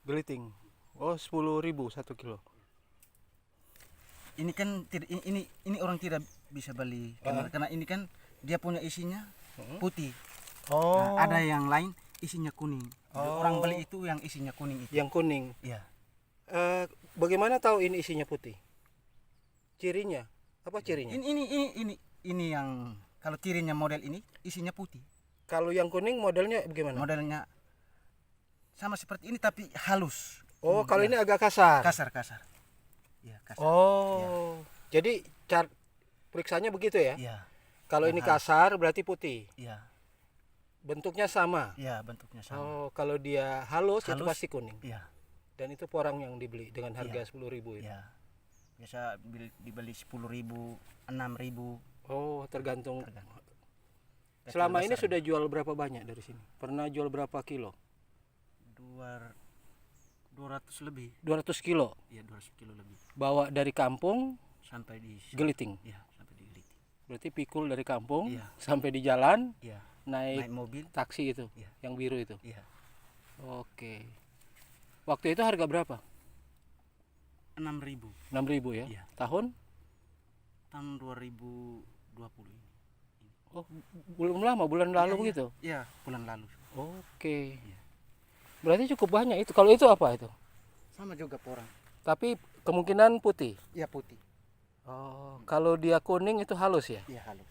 Geliting. Oh, 10.000 1 kilo. Ini kan ini orang tidak bisa beli karena ini kan dia punya isinya putih. Oh. Nah, ada yang lain isinya kuning. Orang beli itu yang isinya kuning itu. Yang kuning. Iya. Bagaimana tahu ini isinya putih? Cirinya? Apa cirinya? Ini yang kalau cirinya model ini isinya putih. Kalau yang kuning modelnya bagaimana? Modelnya sama seperti ini tapi halus. Oh, kalau ini agak kasar. Kasar. Ya, kasar. Oh. Ya. Jadi periksanya begitu ya? Iya. Kalau ini kasar berarti putih. Iya. Bentuknya sama. Iya, bentuknya sama. Oh, kalau dia halus itu pasti kuning. Iya. Dan itu porang yang dibeli dengan harga 10.000 itu. Iya. Biasa dibeli 10.000, 6.000. Oh, tergantung. Selama ini sudah jual berapa banyak dari sini? Pernah jual berapa kilo? 200 lebih. 200 kilo. Iya, 200 kilo lebih. Bawa dari kampung Sampai di Geliting. Iya, sampai di Geliting. Berarti pikul dari kampung Iya. sampai di jalan. Iya. Naik mobil. Taksi itu. Iya. Yang biru itu. Iya. Oke. Waktu itu harga berapa? 6.000. 6.000 ya? Iya. Tahun? Tahun 2020 ini. Oh, belum lama, bulan lalu begitu? Iya, bulan lalu. Oke. Iya. Berarti cukup banyak itu. Kalau itu apa itu? Sama juga porang. Tapi kemungkinan putih. Iya, putih. Oh, kalau dia kuning itu halus ya? Iya, halus.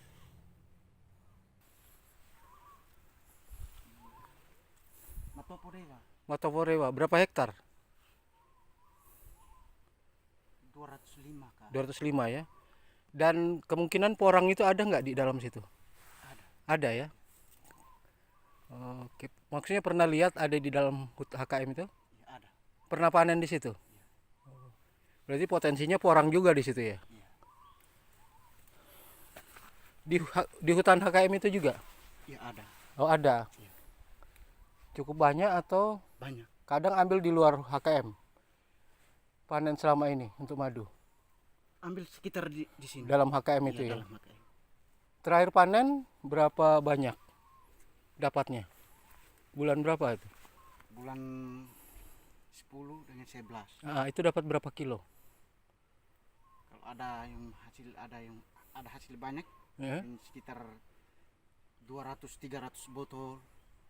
Matoporewa berapa hektar? 205 Kak. 205 ya. Dan kemungkinan porang itu ada nggak di dalam situ? Ada. Ada ya. Oke, maksudnya pernah lihat ada di dalam HKM itu? Iya, ada. Pernah panen di situ? Iya. Berarti potensinya porang juga di situ ya? Iya. Di hutan HKM itu juga? Iya, ada. Oh, ada. Iya. Cukup banyak atau Banyak. kadang ambil di luar HKM? Panen selama ini untuk madu? Ambil sekitar di sini. Dalam HKM Iya, itu ya? dalam HKM. Terakhir panen berapa banyak dapatnya? Bulan berapa itu? Bulan 10 dengan 11. Nah, itu dapat berapa kilo? Kalau ada yang hasil banyak, Ya? sekitar 200-300 botol.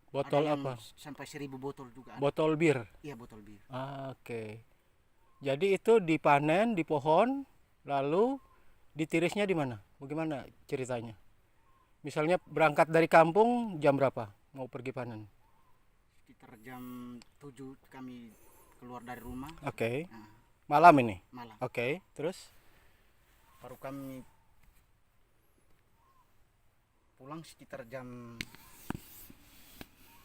Botol Ada yang apa? sampai 1.000 botol juga ada. Botol bir. Iya, botol bir. Oke. Jadi itu dipanen di pohon, lalu ditirisnya di mana? Bagaimana ceritanya? Misalnya berangkat dari kampung jam berapa mau pergi panen? Sekitar jam 7 kami keluar dari rumah. Oke. Nah, Malam ini? malam. Oke. Terus? Baru kami pulang sekitar jam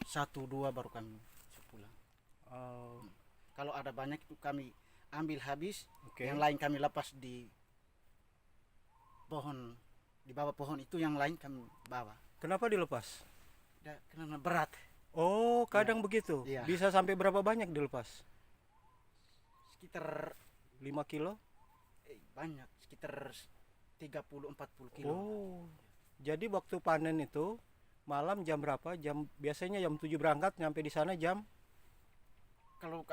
1-2 baru kami pulang. Oh, Kalau ada banyak itu kami ambil habis, oke. yang lain kami lepas di pohon, di bawah pohon itu yang lain kami bawa. Kenapa dilepas? Karena berat. Oh, kadang begitu. Iya. Bisa sampai berapa banyak dilepas? Sekitar 5 kilo? banyak, sekitar 30-40 kilo. Oh. Jadi waktu panen itu malam jam berapa? Biasanya jam 7 berangkat, nyampe di sana jam? Kalau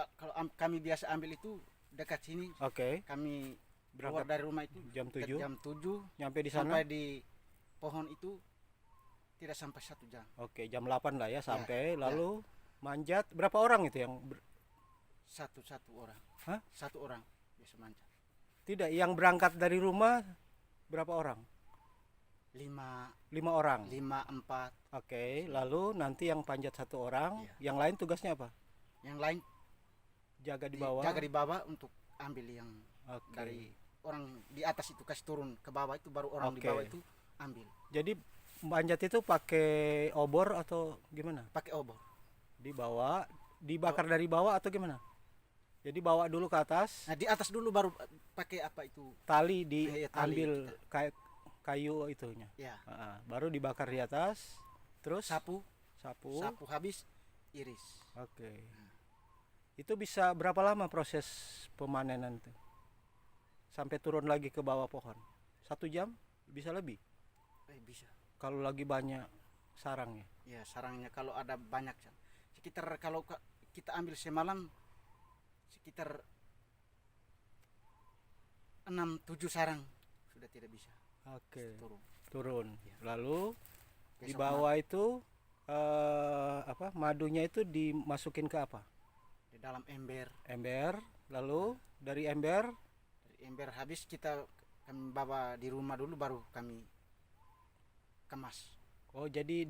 kami biasa ambil itu dekat sini. Oke. Kami Berangkat keluar dari rumah itu jam 7. jam 7 Nyampe di sana? sampai di pohon itu tidak sampai 1 jam. Oke, jam 8 lah ya sampai. Ya. Lalu manjat berapa orang itu yang Satu orang. Hah? 1 orang biasa manjat. Tidak, yang berangkat dari rumah berapa orang? 5 orang. 4. Oke, lalu nanti yang panjat 1 orang, Iya. yang lain tugasnya apa? Yang lain Jaga di bawah. jaga di bawah untuk ambil yang Oke. dari orang di atas itu, kasih turun ke bawah itu, baru orang di Oke. bawah itu ambil Jadi manjat itu pakai obor atau gimana? pakai obor. Dibawa, dibakar dari bawah atau gimana? Jadi bawa dulu ke atas, Nah, di atas dulu baru pakai apa itu? tali Iya, tali diambil kita. kayu itunya. Ya, Baru dibakar di atas, terus sapu sapu. habis iris. Oke. Itu bisa berapa lama proses pemanenan itu? Sampai turun lagi ke bawah pohon? 1 jam? Bisa lebih? Bisa. Kalau lagi banyak sarangnya? Ya, sarangnya kalau ada banyak sekitar, kalau kita ambil semalam sekitar 6-7 sarang sudah tidak bisa Oke. turun. Turun. Ya. Lalu di Besok bawah itu apa? Madunya itu dimasukin ke apa? di dalam ember. Ember. Lalu dari ember Dari ember habis kami bawa di rumah dulu baru kami kemas. oh jadi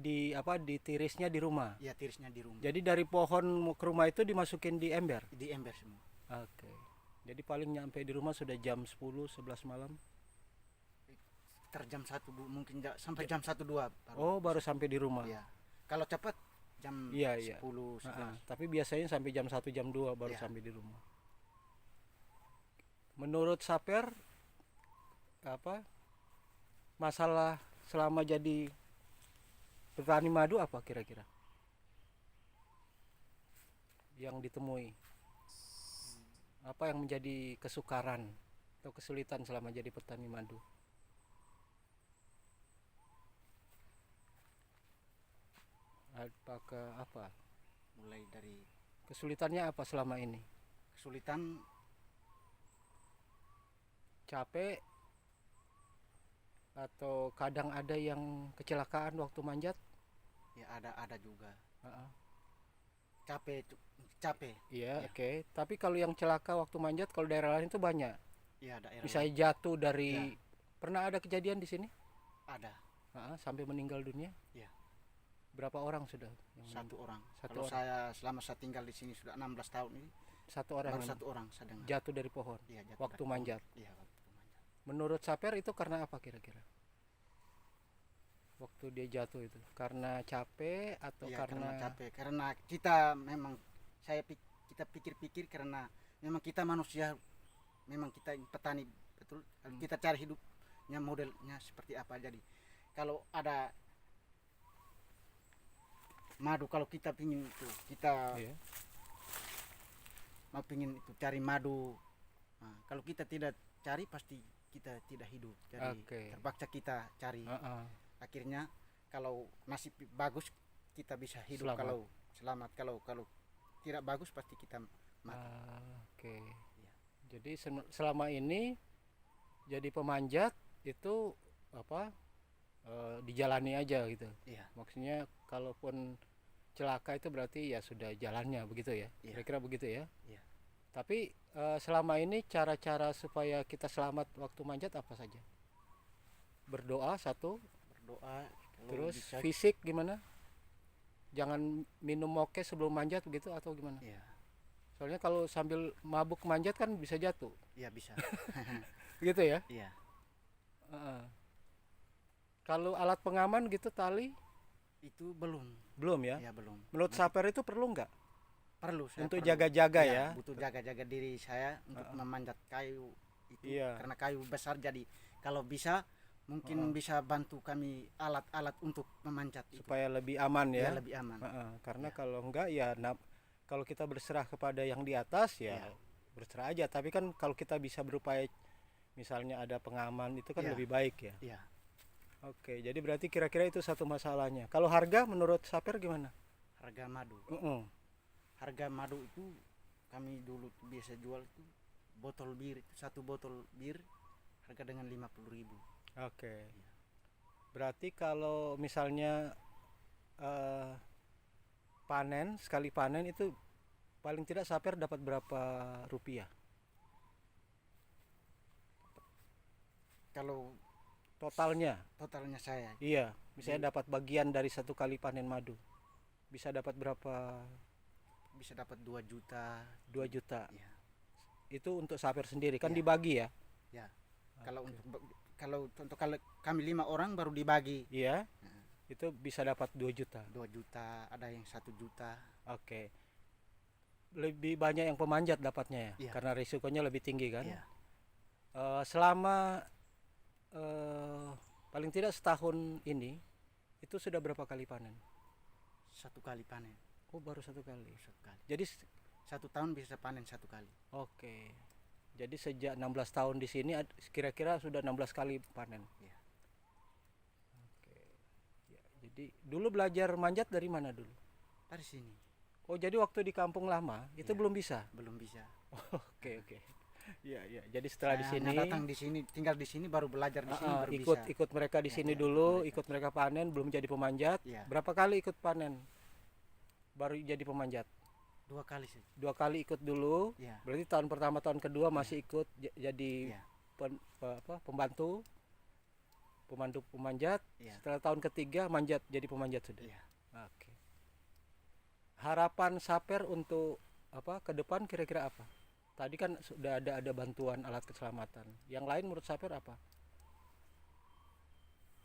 ditirisnya di rumah. Ya tirisnya di rumah. Jadi dari pohon ke rumah itu dimasukin di ember. Di ember semua. Oke. Jadi paling nyampe di rumah sudah jam 10 11 malam. Jam 1 Bu, mungkin sampai jam 1-2 baru. Oh, baru sampai di rumah. Iya. Kalau cepat jam Iya, iya. 10 Tapi biasanya sampai jam 1 jam 2 baru Iya. sampai di rumah. Menurut Saper apa masalah selama jadi petani madu apa kira-kira yang ditemui? Apa yang menjadi kesukaran atau kesulitan selama jadi petani madu? Apakah apa? mulai dari Kesulitannya apa selama ini? kesulitan Capek atau kadang ada yang kecelakaan waktu manjat? ya ada juga. Heeh. Capek. Iya, Ya. oke. Tapi kalau yang celaka waktu manjat kalau daerah lain itu banyak. Ya daerah Bisa lain jatuh dari Ya. Pernah ada kejadian di sini? ada Sampai meninggal dunia? Ya. Berapa orang sudah? satu orang. Satu Kalau orang. saya selama saya tinggal di sini sudah 16 tahun ini Satu orang baru yang satu orang saya dengar. jatuh dari pohon Iya, jatuh waktu dari manjat. pohon. Iya, waktu manjat. Menurut Saper itu karena apa kira-kira? Waktu dia jatuh itu karena capek atau Iya, karena capek. Karena kita memang kita pikir-pikir karena memang kita manusia, memang kita petani betul. Kita cari hidupnya modelnya seperti apa. Jadi kalau ada madu, kalau kita pingin itu kita Iya. mau pingin itu cari madu. Nah, kalau kita tidak cari pasti kita tidak hidup. Jadi Oke. terpaksa kita cari. Heeh. Akhirnya kalau nasib bagus kita bisa hidup, Selamat. kalau selamat, kalau tidak bagus pasti kita mati. Oke. Iya. Jadi selama ini jadi pemanjat itu apa dijalani aja gitu. Iya. Maksudnya kalaupun celaka itu berarti ya sudah jalannya begitu ya. Iya. Kira-kira begitu ya. Iya. Tapi selama ini cara-cara supaya kita selamat waktu manjat apa saja? Berdoa satu, Berdoa kalau terus bisa. fisik gimana? Jangan minum moke sebelum manjat begitu atau gimana? Iya. Soalnya kalau sambil mabuk manjat kan bisa jatuh. Iya bisa. Gitu ya. Iya. Heeh. Kalau alat pengaman gitu tali Itu belum. belum ya? Ya belum. Menurut Saper itu perlu nggak Perlu saya untuk perlu. jaga-jaga Iya, ya? butuh jaga-jaga diri saya untuk memanjat kayu itu. Iya. Karena kayu besar, jadi kalau bisa mungkin bisa bantu kami alat-alat untuk memanjat itu. Supaya lebih aman Ya, ya. lebih aman. Karena Iya. kalau enggak ya kalau kita berserah kepada yang di atas ya Iya. berserah aja. Tapi kan kalau kita bisa berupaya misalnya ada pengaman itu kan Iya. lebih baik ya. Iya. Oke, jadi berarti kira-kira itu satu masalahnya. Kalau harga menurut Saper gimana? Harga madu. Heeh. Harga madu itu kami dulu biasa jual itu botol bir, satu botol bir harga dengan 50.000. Oke. Berarti kalau misalnya sekali panen itu paling tidak Saper dapat berapa rupiah? Kalau Totalnya? totalnya saya Iya, misalnya dapat bagian dari satu kali panen madu. Bisa dapat berapa? bisa dapat 2 juta. 2 juta. Ya. Itu untuk Saper sendiri kan Iya. dibagi ya? Ya. Kalau untuk kalau kami 5 orang baru dibagi Iya. Itu bisa dapat 2 juta. 2 juta, ada yang 1 juta. Oke. Lebih banyak yang pemanjat dapatnya ya? Iya. Karena risikonya lebih tinggi kan? Iya. Selama paling tidak setahun ini itu sudah berapa kali panen? 1 kali panen. Oh, baru 1 kali. 1 kali. Jadi 1 tahun bisa panen 1 kali. oke. Jadi sejak 16 tahun di sini kira-kira sudah 16 kali panen. Iya. Oke. Ya, jadi dulu belajar manjat dari mana dulu? Dari sini. Oh, jadi waktu di kampung lama itu Iya. belum bisa. Belum bisa. Oke, oke. Iya, iya. Jadi setelah di Saya hanya sini datang di sini, tinggal di sini, baru belajar di sini, baru ikut bisa. ikut mereka di Ya, sini ya, dulu, mereka. ikut mereka panen, belum jadi pemanjat. Iya. Berapa kali ikut panen? Baru jadi pemanjat. 2 kali sih. 2 kali ikut dulu. Iya. Berarti tahun pertama, tahun kedua masih ikut jadi Iya. pembantu pemanjat. Iya. Setelah tahun ketiga manjat, jadi pemanjat sudah. Iya. Oke. Harapan Saper untuk ke depan kira-kira apa? Tadi kan sudah ada bantuan alat keselamatan. Yang lain menurut Saper apa?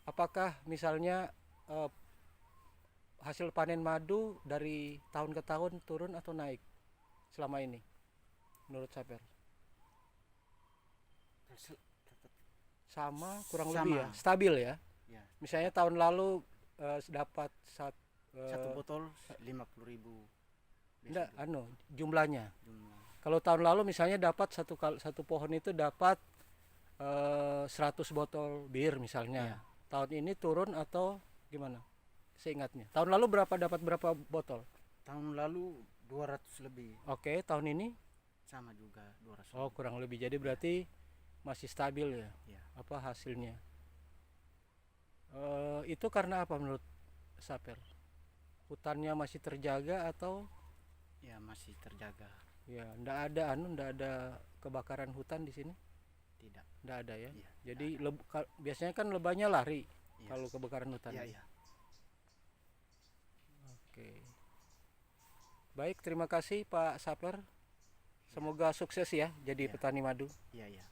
Apakah misalnya eh, hasil panen madu dari tahun ke tahun turun atau naik selama ini menurut Saper? Sama, kurang lebih ya, Sama. stabil ya. Ya. Misalnya tahun lalu dapat Satu botol 50.000. enggak, jumlahnya. Jumlah. Kalau tahun lalu misalnya dapat satu pohon itu dapat 100 botol bir misalnya. Iya. Tahun ini turun atau gimana? Seingatnya. Tahun lalu dapat berapa botol? Tahun lalu 200 lebih. Oke, tahun ini Sama juga 200 oh lebih. kurang lebih. Jadi berarti masih stabil ya. Ya. Apa hasilnya? Itu karena apa menurut Saper? Hutannya masih terjaga atau Ya, masih terjaga. ya ndak ada kebakaran hutan di sini? Tidak. Ndak ada ya. Iya. Jadi biasanya kan lebahnya lari Iya. kalau kebakaran hutan. Iya, iya. Oke. Baik, terima kasih Pak Saper. Semoga sukses ya jadi Iya. petani madu. Iya, iya.